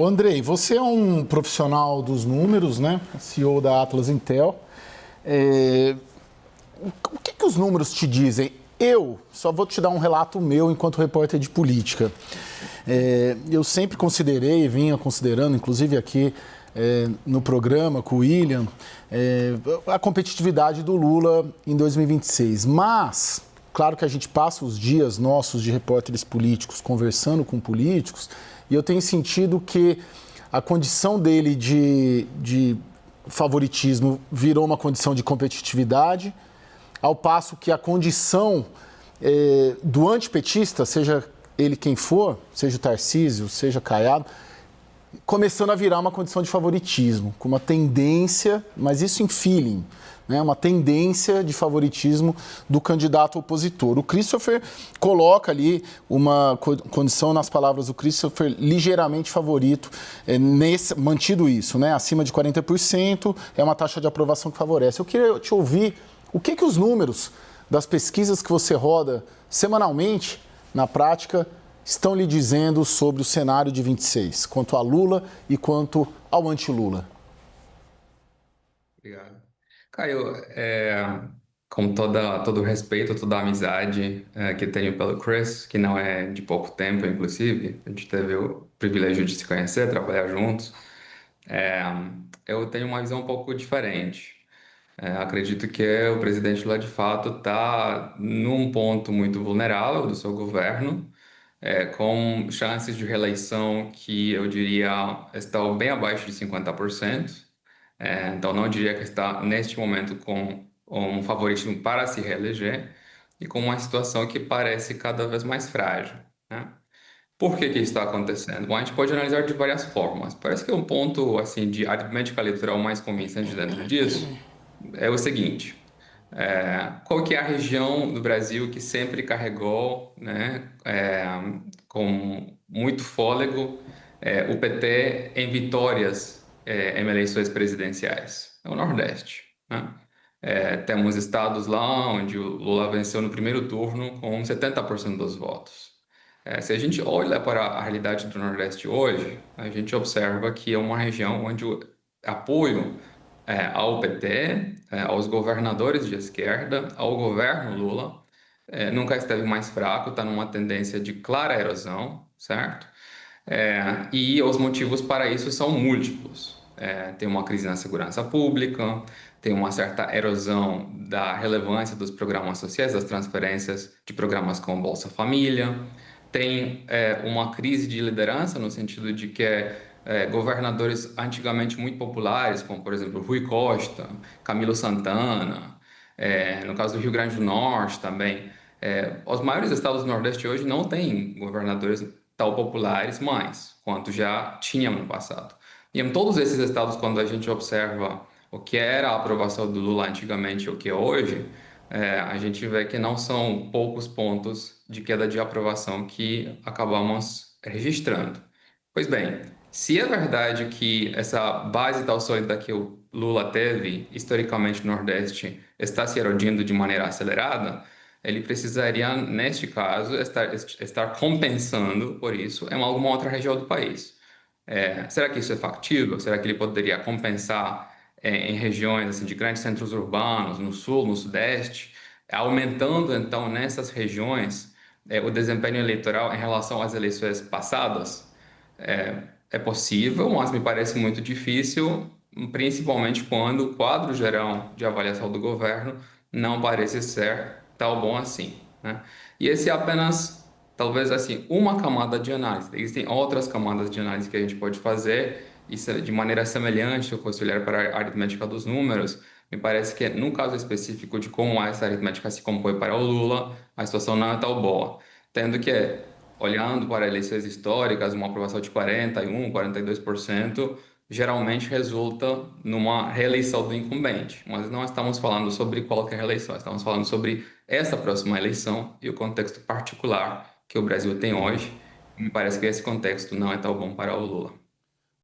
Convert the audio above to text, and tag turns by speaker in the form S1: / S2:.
S1: Ô, Andrei, você é um profissional dos números, né? CEO da Atlas Intel. O que os números te dizem? Eu só vou te dar um relato meu enquanto repórter de política. Eu sempre considerei, vinha considerando, inclusive aqui no programa com o William, a competitividade do Lula em 2026. Mas, claro que a gente passa os dias nossos de repórteres políticos conversando com políticos, e eu tenho sentido que a condição dele de favoritismo virou uma condição de competitividade, ao passo que a condição do antipetista, seja ele quem for, seja o Tarcísio, seja Caiado, começando a virar uma condição de favoritismo, com uma tendência, mas isso em feeling, né? Uma tendência de favoritismo do candidato opositor. O Christopher coloca ali uma condição, nas palavras do Christopher, ligeiramente favorito, mantido isso, né? Acima de 40%, é uma taxa de aprovação que favorece. Eu queria te ouvir o que os números das pesquisas que você roda semanalmente, na prática, estão lhe dizendo sobre o cenário de 26, quanto a Lula e quanto ao anti-Lula.
S2: Obrigado. Caio, com todo o respeito, toda a amizade que tenho pelo Chris, que não é de pouco tempo, inclusive, a gente teve o privilégio de se conhecer, trabalhar juntos, é, eu tenho uma visão um pouco diferente. Acredito que o presidente Lula, de fato, está num ponto muito vulnerável do seu governo, com chances de reeleição que eu diria estão bem abaixo de 50%. Então, não diria que está, neste momento, com um favoritismo para se reeleger e com uma situação que parece cada vez mais frágil, né? Por que que isso está acontecendo? Bom, a gente pode analisar de várias formas. Parece que um ponto assim de aritmética eleitoral mais convincente dentro disso é o seguinte: qual que é a região do Brasil que sempre carregou, né, com muito fôlego, o PT em vitórias em eleições presidenciais? É o Nordeste, né? Temos estados lá onde o Lula venceu no primeiro turno com 70% dos votos. Se a gente olha para a realidade do Nordeste hoje, a gente observa que é uma região onde o apoio ao PT, aos governadores de esquerda, ao governo Lula, nunca esteve mais fraco, está numa tendência de clara erosão, certo? E os motivos para isso são múltiplos. Tem uma crise na segurança pública, tem uma certa erosão da relevância dos programas sociais, das transferências de programas como Bolsa Família, tem uma crise de liderança no sentido de que governadores antigamente muito populares, como por exemplo Rui Costa, Camilo Santana, no caso do Rio Grande do Norte também, os maiores estados do Nordeste hoje não têm governadores tão populares mais, quanto já tinham no passado. E em todos esses estados, quando a gente observa o que era a aprovação do Lula antigamente e o que é hoje, a gente vê que não são poucos pontos de queda de aprovação que acabamos registrando. Pois bem, se é verdade que essa base tão sólida que o Lula teve historicamente no Nordeste está se erodindo de maneira acelerada, ele precisaria, neste caso, estar compensando por isso em alguma outra região do país. Será que isso é factível? Será que ele poderia compensar em regiões assim, de grandes centros urbanos, no sul, no sudeste, aumentando então nessas regiões o desempenho eleitoral em relação às eleições passadas? É possível, mas me parece muito difícil, principalmente quando o quadro geral de avaliação do governo não parece ser tão bom assim, né? E esse é apenas, talvez assim, uma camada de análise. Existem outras camadas de análise que a gente pode fazer, isso de maneira semelhante, se eu fosse olhar para a aritmética dos números, me parece que no caso específico de como essa aritmética se compõe para o Lula, a situação não é tão boa. Tendo que olhando para eleições históricas, uma aprovação de 41%, 42%, geralmente resulta numa reeleição do incumbente. Mas não estamos falando sobre qualquer reeleição, estamos falando sobre essa próxima eleição e o contexto particular que o Brasil tem hoje. Me parece que esse contexto não é tão bom para o Lula.